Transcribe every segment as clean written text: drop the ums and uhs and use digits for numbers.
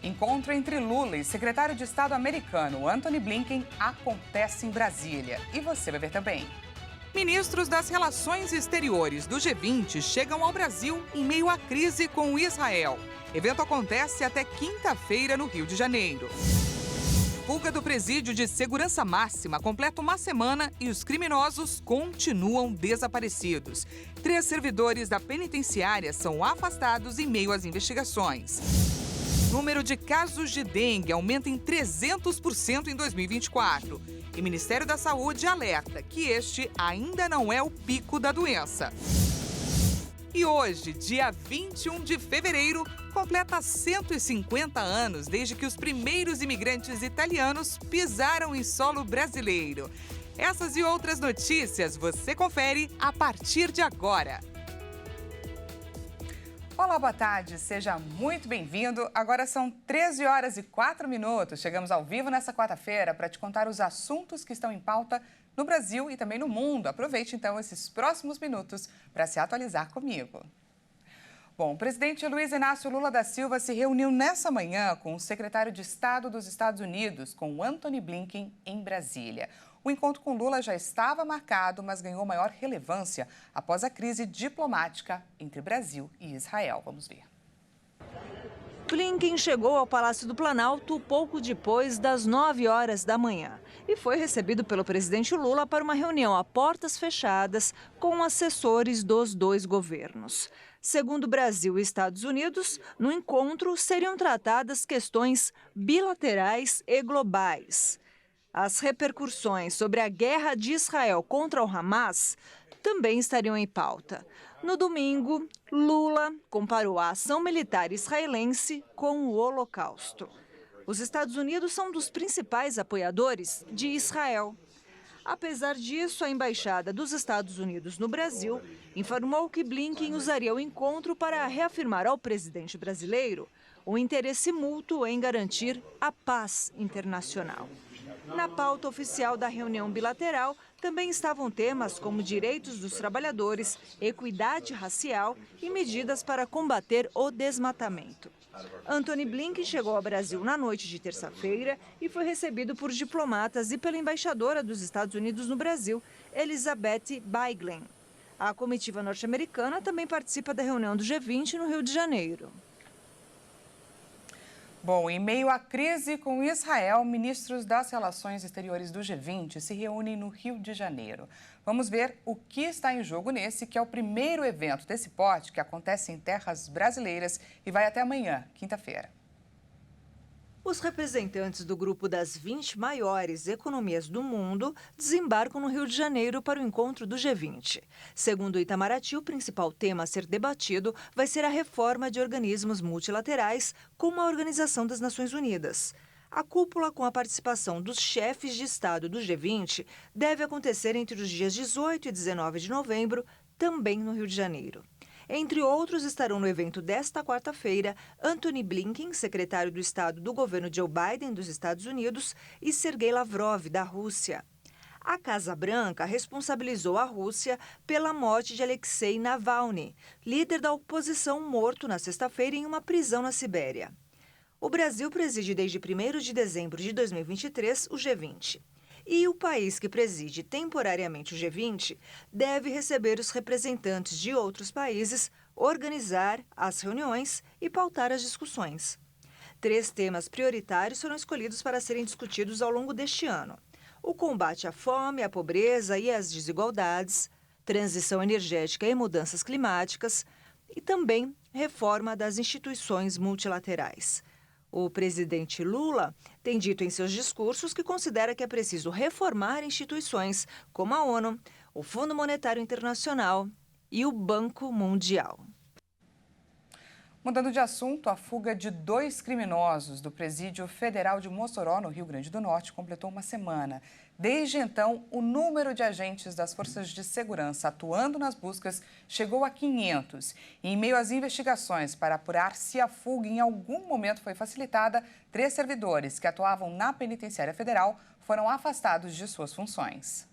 Encontro entre Lula e secretário de Estado americano Antony Blinken acontece em Brasília. E você vai ver também. Ministros das Relações Exteriores do G20 chegam ao Brasil em meio à crise com Israel. Evento acontece até quinta-feira no Rio de Janeiro. Fuga do presídio de segurança máxima completa uma semana e os criminosos continuam desaparecidos. 3 servidores da penitenciária são afastados em meio às investigações. Número de casos de dengue aumenta em 300% em 2024. E o Ministério da Saúde alerta que este ainda não é o pico da doença. E hoje, dia 21 de fevereiro, completa 150 anos desde que os primeiros imigrantes italianos pisaram em solo brasileiro. Essas e outras notícias você confere a partir de agora. Olá, boa tarde, seja muito bem-vindo. Agora são 13 horas e 4 minutos. Chegamos ao vivo nessa quarta-feira para te contar os assuntos que estão em pauta no Brasil e também no mundo. Aproveite então esses próximos minutos para se atualizar comigo. Bom, o presidente Luiz Inácio Lula da Silva se reuniu nessa manhã com o secretário de Estado dos Estados Unidos, com Antony Blinken, em Brasília. O encontro com Lula já estava marcado, mas ganhou maior relevância após a crise diplomática entre Brasil e Israel. Vamos ver. Blinken chegou ao Palácio do Planalto pouco depois das 9 horas da manhã e foi recebido pelo presidente Lula para uma reunião a portas fechadas com assessores dos 2 governos. Segundo Brasil e Estados Unidos, no encontro seriam tratadas questões bilaterais e globais. As repercussões sobre a guerra de Israel contra o Hamas também estariam em pauta. No domingo, Lula comparou a ação militar israelense com o Holocausto. Os Estados Unidos são um dos principais apoiadores de Israel. Apesar disso, a Embaixada dos Estados Unidos no Brasil informou que Blinken usaria o encontro para reafirmar ao presidente brasileiro o interesse mútuo em garantir a paz internacional. Na pauta oficial da reunião bilateral, também estavam temas como direitos dos trabalhadores, equidade racial e medidas para combater o desmatamento. Antony Blinken chegou ao Brasil na noite de terça-feira e foi recebido por diplomatas e pela embaixadora dos Estados Unidos no Brasil, Elizabeth Beiglen. A comitiva norte-americana também participa da reunião do G20 no Rio de Janeiro. Bom, em meio à crise com Israel, ministros das Relações Exteriores do G20 se reúnem no Rio de Janeiro. Vamos ver o que está em jogo nesse, que é o primeiro evento desse porte que acontece em terras brasileiras e vai até amanhã, quinta-feira. Os representantes do grupo das 20 maiores economias do mundo desembarcam no Rio de Janeiro para o encontro do G20. Segundo o Itamaraty, o principal tema a ser debatido vai ser a reforma de organismos multilaterais, como a Organização das Nações Unidas. A cúpula, com a participação dos chefes de Estado do G20, deve acontecer entre os dias 18 e 19 de novembro, também no Rio de Janeiro. Entre outros, estarão no evento desta quarta-feira Antony Blinken, secretário do Estado do governo Joe Biden, dos Estados Unidos, e Sergei Lavrov, da Rússia. A Casa Branca responsabilizou a Rússia pela morte de Alexei Navalny, líder da oposição morto na sexta-feira em uma prisão na Sibéria. O Brasil preside desde 1º de dezembro de 2023 o G20. E o país que preside temporariamente o G20 deve receber os representantes de outros países, organizar as reuniões e pautar as discussões. 3 temas prioritários foram escolhidos para serem discutidos ao longo deste ano: o combate à fome, à pobreza e às desigualdades, transição energética e mudanças climáticas e também reforma das instituições multilaterais. O presidente Lula tem dito em seus discursos que considera que é preciso reformar instituições como a ONU, o Fundo Monetário Internacional e o Banco Mundial. Mudando de assunto, a fuga de 2 criminosos do Presídio Federal de Mossoró, no Rio Grande do Norte, completou uma semana. Desde então, o número de agentes das forças de segurança atuando nas buscas chegou a 500. E em meio às investigações para apurar se a fuga em algum momento foi facilitada, 3 servidores que atuavam na Penitenciária Federal foram afastados de suas funções.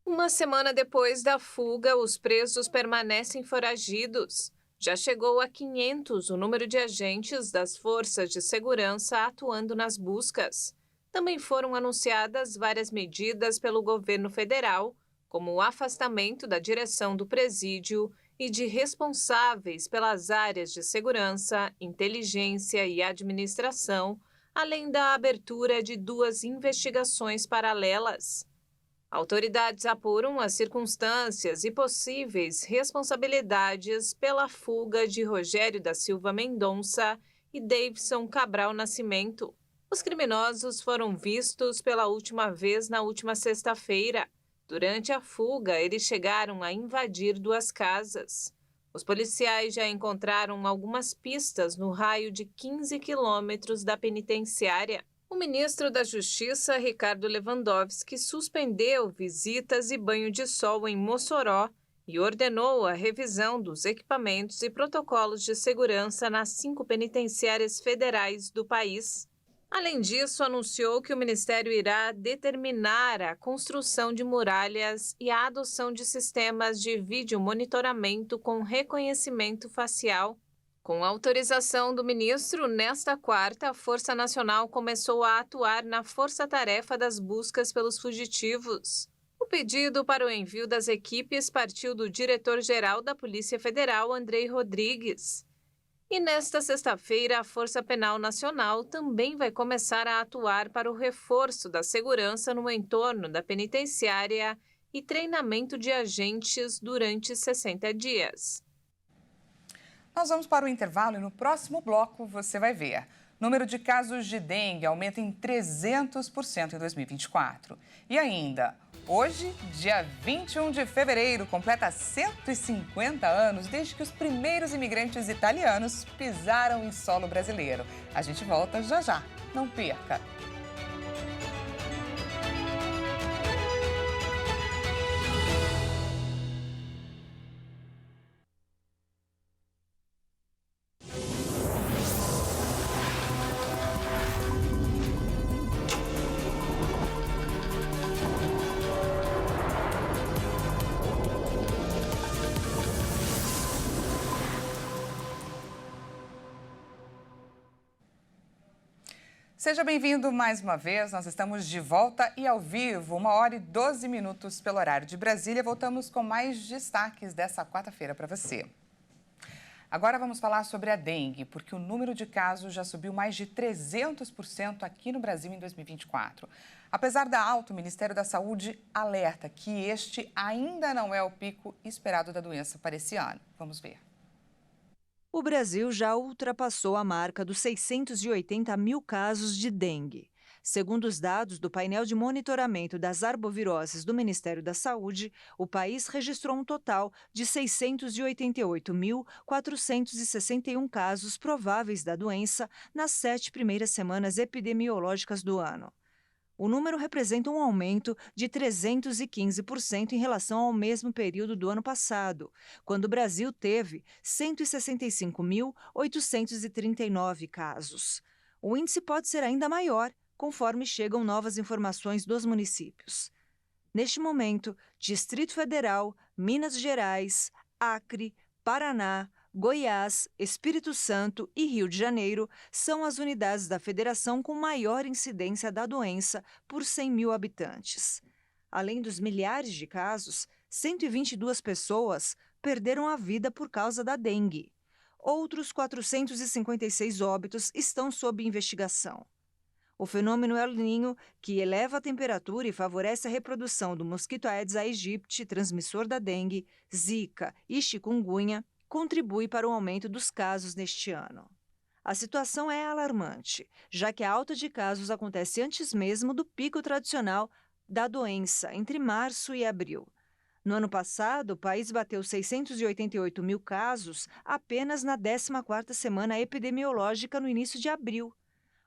Uma semana depois da fuga, os presos permanecem foragidos. Já chegou a 500 o número de agentes das forças de segurança atuando nas buscas. Também foram anunciadas várias medidas pelo governo federal, como o afastamento da direção do presídio e de responsáveis pelas áreas de segurança, inteligência e administração, além da abertura de 2 investigações paralelas. Autoridades apuram as circunstâncias e possíveis responsabilidades pela fuga de Rogério da Silva Mendonça e Davidson Cabral Nascimento. Os criminosos foram vistos pela última vez na última sexta-feira. Durante a fuga, eles chegaram a invadir 2 casas. Os policiais já encontraram algumas pistas no raio de 15 quilômetros da penitenciária. O ministro da Justiça, Ricardo Lewandowski, suspendeu visitas e banho de sol em Mossoró e ordenou a revisão dos equipamentos e protocolos de segurança nas 5 penitenciárias federais do país. Além disso, anunciou que o Ministério irá determinar a construção de muralhas e a adoção de sistemas de videomonitoramento com reconhecimento facial. Com autorização do ministro, nesta quarta, a Força Nacional começou a atuar na força-tarefa das buscas pelos fugitivos. O pedido para o envio das equipes partiu do diretor-geral da Polícia Federal, Andrei Rodrigues. E nesta sexta-feira, a Força Penal Nacional também vai começar a atuar para o reforço da segurança no entorno da penitenciária e treinamento de agentes durante 60 dias. Nós vamos para o intervalo e no próximo bloco você vai ver. Número de casos de dengue aumenta em 300% em 2024. E ainda, hoje, dia 21 de fevereiro, completa 150 anos desde que os primeiros imigrantes italianos pisaram em solo brasileiro. A gente volta já já. Não perca! Seja bem-vindo mais uma vez, nós estamos de volta e ao vivo, 1h12 pelo horário de Brasília. Voltamos com mais destaques dessa quarta-feira para você. Agora vamos falar sobre a dengue, porque o número de casos já subiu mais de 300% aqui no Brasil em 2024. Apesar da alta, o Ministério da Saúde alerta que este ainda não é o pico esperado da doença para esse ano. Vamos ver. O Brasil já ultrapassou a marca dos 680 mil casos de dengue. Segundo os dados do painel de monitoramento das arboviroses do Ministério da Saúde, o país registrou um total de 688.461 casos prováveis da doença nas 7 primeiras semanas epidemiológicas do ano. O número representa um aumento de 315% em relação ao mesmo período do ano passado, quando o Brasil teve 165.839 casos. O índice pode ser ainda maior, conforme chegam novas informações dos municípios. Neste momento, Distrito Federal, Minas Gerais, Acre, Paraná, Goiás, Espírito Santo e Rio de Janeiro são as unidades da federação com maior incidência da doença por 100 mil habitantes. Além dos milhares de casos, 122 pessoas perderam a vida por causa da dengue. Outros 456 óbitos estão sob investigação. O fenômeno El Niño, que eleva a temperatura e favorece a reprodução do mosquito Aedes aegypti, transmissor da dengue, zika e chikungunya, contribui para o aumento dos casos neste ano. A situação é alarmante, já que a alta de casos acontece antes mesmo do pico tradicional da doença, entre março e abril. No ano passado, o país bateu 688 mil casos apenas na 14ª semana epidemiológica no início de abril.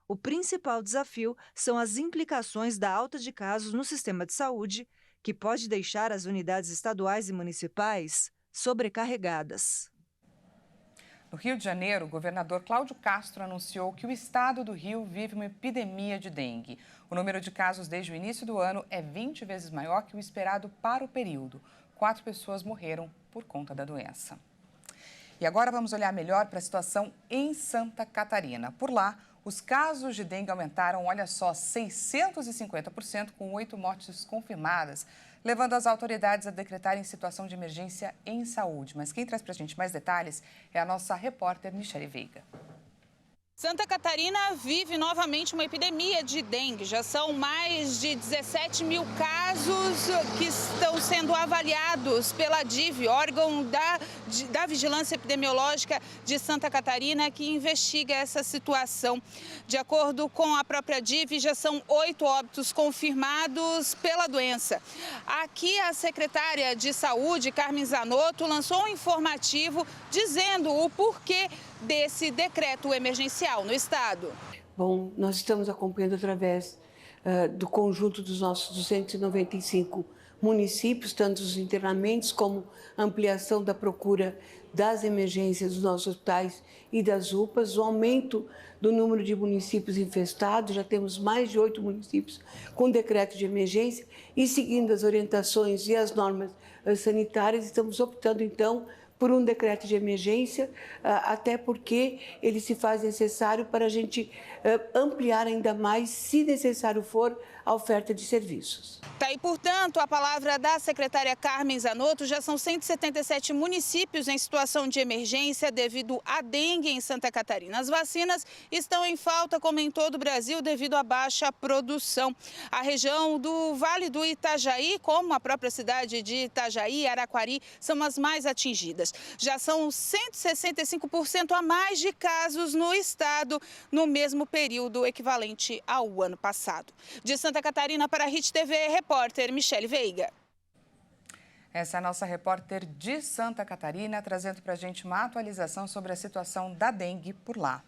O principal desafio são as implicações da alta de casos no sistema de saúde, que pode deixar as unidades estaduais e municipais sobrecarregadas. No Rio de Janeiro, o governador Cláudio Castro anunciou que o estado do Rio vive uma epidemia de dengue. O número de casos desde o início do ano é 20 vezes maior que o esperado para o período. 4 pessoas morreram por conta da doença. E agora vamos olhar melhor para a situação em Santa Catarina. Por lá, os casos de dengue aumentaram, olha só, 650%, com 8 mortes confirmadas, levando as autoridades a decretarem situação de emergência em saúde. Mas quem traz para a gente mais detalhes é a nossa repórter Michele Veiga. Santa Catarina vive novamente uma epidemia de dengue. Já são mais de 17 mil casos que estão sendo avaliados pela DIV, órgão da Vigilância Epidemiológica de Santa Catarina, que investiga essa situação. De acordo com a própria DIV, já são 8 óbitos confirmados pela doença. Aqui, a secretária de Saúde, Carmen Zanotto, lançou um informativo dizendo o porquê desse decreto emergencial no estado. Bom, nós estamos acompanhando através do conjunto dos nossos 295 municípios, tanto os internamentos como a ampliação da procura das emergências dos nossos hospitais e das UPAs, o aumento do número de municípios infestados, já temos mais de 8 municípios com decreto de emergência e seguindo as orientações e as normas sanitárias, estamos optando então por um decreto de emergência, até porque ele se faz necessário para a gente ampliar ainda mais, se necessário for, a oferta de serviços. Tá aí, portanto, a palavra da secretária Carmen Zanotto. Já são 177 municípios em situação de emergência devido à dengue em Santa Catarina. As vacinas estão em falta, como em todo o Brasil, devido à baixa produção. A região do Vale do Itajaí, como a própria cidade de Itajaí e Araquari, são as mais atingidas. Já são 165% a mais de casos no estado no mesmo período equivalente ao ano passado. De Santa Catarina para a Hit TV, repórter Michele Veiga. Essa é a nossa repórter de Santa Catarina, trazendo para a gente uma atualização sobre a situação da dengue por lá.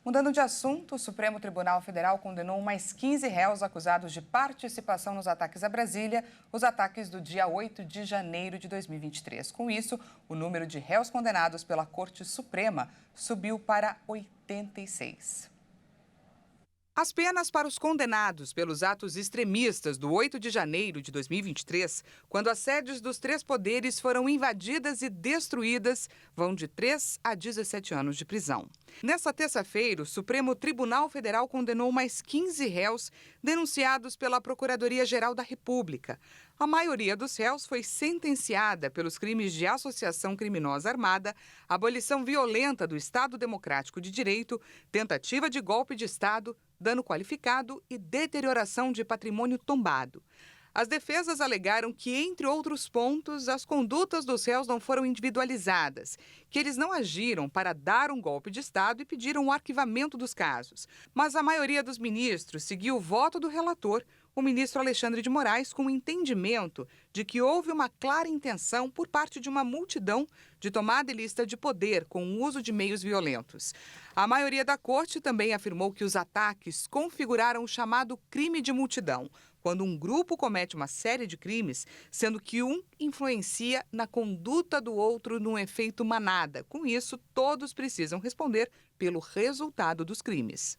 Mudando de assunto, o Supremo Tribunal Federal condenou mais 15 réus acusados de participação nos ataques a Brasília, os ataques do dia 8 de janeiro de 2023. Com isso, o número de réus condenados pela Corte Suprema subiu para 86. As penas para os condenados pelos atos extremistas do 8 de janeiro de 2023, quando as sedes dos 3 poderes foram invadidas e destruídas, vão de 3 a 17 anos de prisão. Nesta terça-feira, o Supremo Tribunal Federal condenou mais 15 réus denunciados pela Procuradoria-Geral da República. A maioria dos réus foi sentenciada pelos crimes de associação criminosa armada, abolição violenta do Estado Democrático de Direito, tentativa de golpe de Estado, dano qualificado e deterioração de patrimônio tombado. As defesas alegaram que, entre outros pontos, as condutas dos réus não foram individualizadas, que eles não agiram para dar um golpe de Estado e pediram o arquivamento dos casos. Mas a maioria dos ministros seguiu o voto do relator, o ministro Alexandre de Moraes, com o entendimento de que houve uma clara intenção por parte de uma multidão de tomada ilícita de poder com o uso de meios violentos. A maioria da corte também afirmou que os ataques configuraram o chamado crime de multidão, quando um grupo comete uma série de crimes, sendo que um influencia na conduta do outro num efeito manada. Com isso, todos precisam responder pelo resultado dos crimes.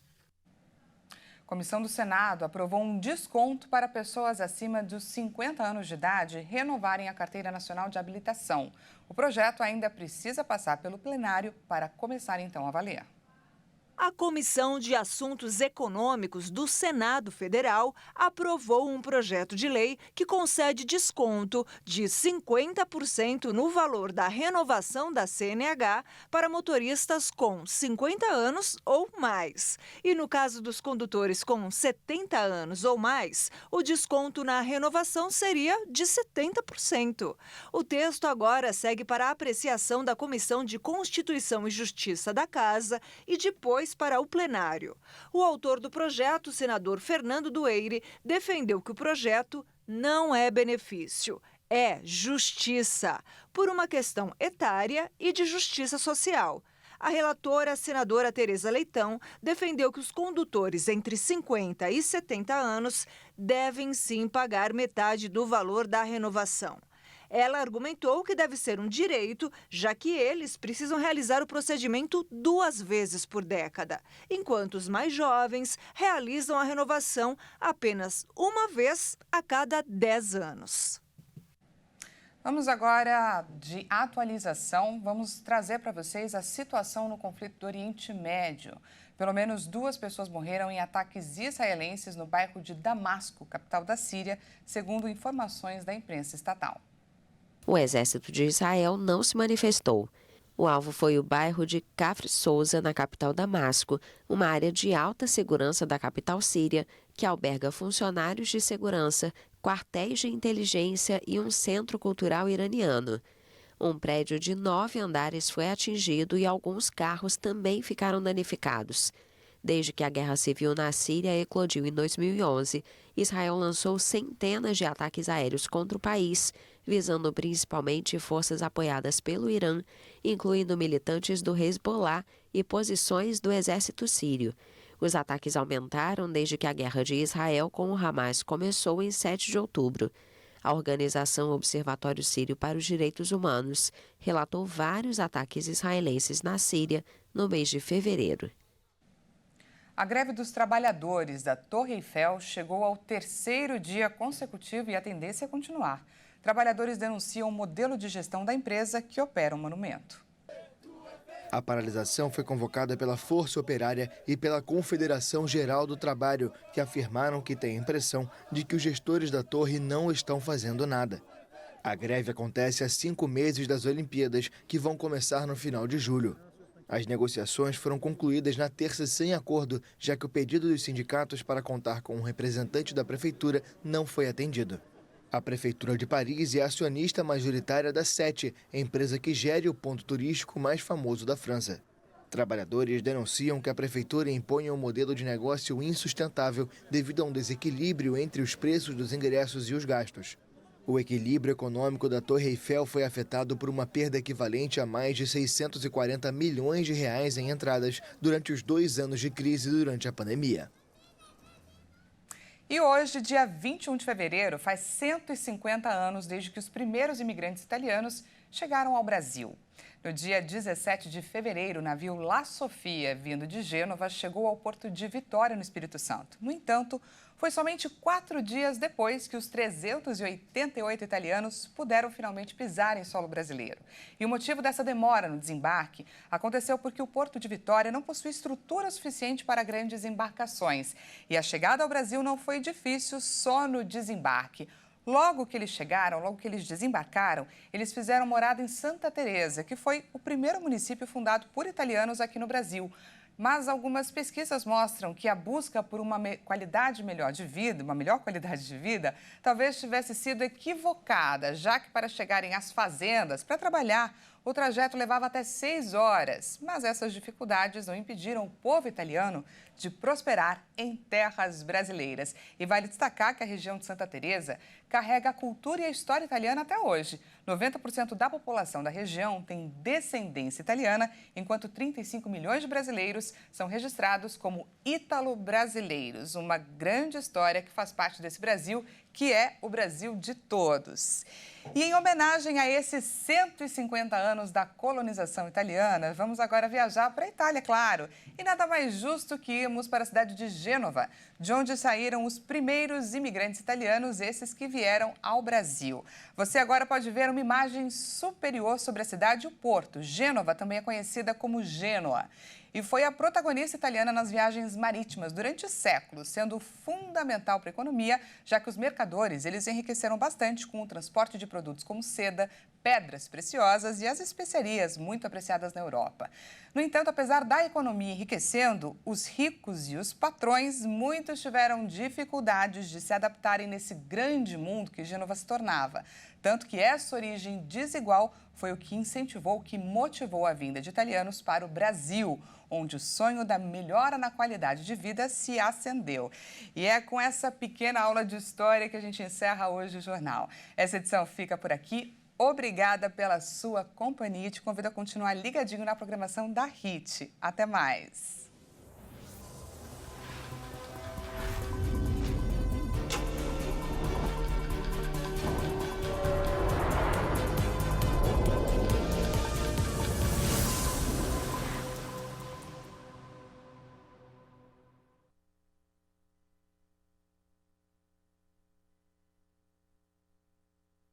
A Comissão do Senado aprovou um desconto para pessoas acima dos 50 anos de idade renovarem a Carteira Nacional de Habilitação. O projeto ainda precisa passar pelo plenário para começar então a valer. A Comissão de Assuntos Econômicos do Senado Federal aprovou um projeto de lei que concede desconto de 50% no valor da renovação da CNH para motoristas com 50 anos ou mais. E no caso dos condutores com 70 anos ou mais, o desconto na renovação seria de 70%. O texto agora segue para a apreciação da Comissão de Constituição e Justiça da Casa e depois para o plenário. O autor do projeto, o senador Fernando Dueire, defendeu que o projeto não é benefício, é justiça, por uma questão etária e de justiça social. A relatora, a senadora Tereza Leitão, defendeu que os condutores entre 50 e 70 anos devem sim pagar metade do valor da renovação. Ela argumentou que deve ser um direito, já que eles precisam realizar o procedimento 2 vezes por década, enquanto os mais jovens realizam a renovação apenas uma vez a cada 10 anos. Vamos agora de atualização, vamos trazer para vocês a situação no conflito do Oriente Médio. Pelo menos 2 pessoas morreram em ataques israelenses no bairro de Damasco, capital da Síria, segundo informações da imprensa estatal. O exército de Israel não se manifestou. O alvo foi o bairro de Kafr Souza, na capital Damasco, uma área de alta segurança da capital síria, que alberga funcionários de segurança, quartéis de inteligência e um centro cultural iraniano. Um prédio de 9 andares foi atingido e alguns carros também ficaram danificados. Desde que a guerra civil na Síria eclodiu em 2011, Israel lançou centenas de ataques aéreos contra o país, visando principalmente forças apoiadas pelo Irã, incluindo militantes do Hezbollah e posições do exército sírio. Os ataques aumentaram desde que a guerra de Israel com o Hamas começou em 7 de outubro. A organização Observatório Sírio para os Direitos Humanos relatou vários ataques israelenses na Síria no mês de fevereiro. A greve dos trabalhadores da Torre Eiffel chegou ao 3º dia consecutivo e a tendência é continuar. Trabalhadores denunciam o modelo de gestão da empresa que opera o monumento. A paralisação foi convocada pela Força Operária e pela Confederação Geral do Trabalho, que afirmaram que têm a impressão de que os gestores da torre não estão fazendo nada. A greve acontece há 5 meses das Olimpíadas, que vão começar no final de julho. As negociações foram concluídas na terça sem acordo, já que o pedido dos sindicatos para contar com um representante da prefeitura não foi atendido. A Prefeitura de Paris é acionista majoritária da SET, empresa que gere o ponto turístico mais famoso da França. Trabalhadores denunciam que a prefeitura impõe um modelo de negócio insustentável devido a um desequilíbrio entre os preços dos ingressos e os gastos. O equilíbrio econômico da Torre Eiffel foi afetado por uma perda equivalente a mais de 640 milhões de reais em entradas durante os 2 anos de crise durante a pandemia. E hoje, dia 21 de fevereiro, faz 150 anos desde que os primeiros imigrantes italianos chegaram ao Brasil. No dia 17 de fevereiro, o navio La Sofia, vindo de Gênova, chegou ao porto de Vitória, no Espírito Santo. No entanto, foi somente 4 dias depois que os 388 italianos puderam finalmente pisar em solo brasileiro. E o motivo dessa demora no desembarque aconteceu porque o porto de Vitória não possui estrutura suficiente para grandes embarcações. E a chegada ao Brasil não foi difícil só no desembarque. Logo que eles chegaram, logo que eles desembarcaram, eles fizeram morada em Santa Teresa, que foi o primeiro município fundado por italianos aqui no Brasil. Mas algumas pesquisas mostram que a busca por uma qualidade melhor de vida, uma melhor qualidade de vida, talvez tivesse sido equivocada, já que para chegarem às fazendas, para trabalhar, o trajeto levava até 6 horas. Mas essas dificuldades não impediram o povo italiano de prosperar em terras brasileiras. E vale destacar que a região de Santa Teresa carrega a cultura e a história italiana até hoje. 90% da população da região tem descendência italiana, enquanto 35 milhões de brasileiros são registrados como ítalo-brasileiros. Uma grande história que faz parte desse Brasil, que é o Brasil de todos. E em homenagem a esses 150 anos da colonização italiana, vamos agora viajar para a Itália, claro. E nada mais justo que irmos para a cidade de Gênova, de onde saíram os primeiros imigrantes italianos, esses que vieram ao Brasil. Você agora pode ver uma imagem superior sobre a cidade e o porto. Gênova também é conhecida como Gênoa. E foi a protagonista italiana nas viagens marítimas durante séculos, sendo fundamental para a economia, já que os mercadores eles enriqueceram bastante com o transporte de produtos como seda, pedras preciosas e as especiarias muito apreciadas na Europa. No entanto, apesar da economia enriquecendo, os ricos e os patrões, muitos tiveram dificuldades de se adaptarem nesse grande mundo que Gênova se tornava. Tanto que essa origem desigual foi o que incentivou, que motivou a vinda de italianos para o Brasil, onde o sonho da melhora na qualidade de vida se acendeu. E é com essa pequena aula de história que a gente encerra hoje o jornal. Essa edição fica por aqui. Obrigada pela sua companhia e te convido a continuar ligadinho na programação da HIT. Até mais!